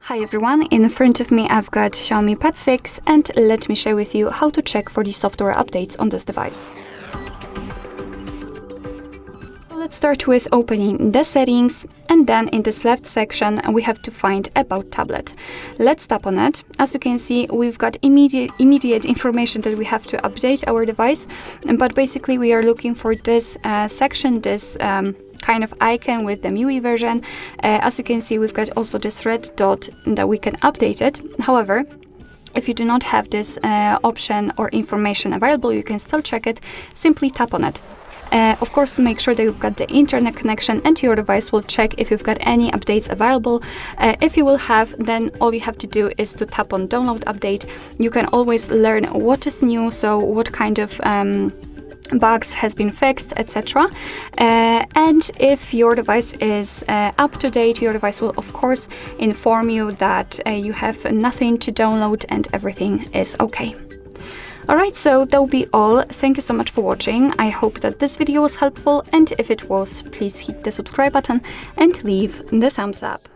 Hi everyone, in front of me I've got Xiaomi Pad 6 and let me share with you how to check for the software updates on this device. Let's start with opening the settings, and then in this left section we have to find About Tablet. Let's tap on it. As you can see, we've got immediate information that we have to update our device, but basically we are looking for this section, this kind of icon with the MIUI version. As you can see, we've got also this red dot that we can update it. However, if you do not have this option or information available, you can still check it. Simply tap on it. Of course, make sure that you've got the internet connection, and your device will check if you've got any updates available. If you will have, then all you have to do is to tap on Download Update. You can always learn what is new, so what kind of bugs has been fixed, etc. And if your device is up to date, your device will of course inform you that you have nothing to download and everything is okay. Alright, so that will be all. Thank you so much for watching. I hope that this video was helpful, and if it was, please hit the subscribe button and leave the thumbs up.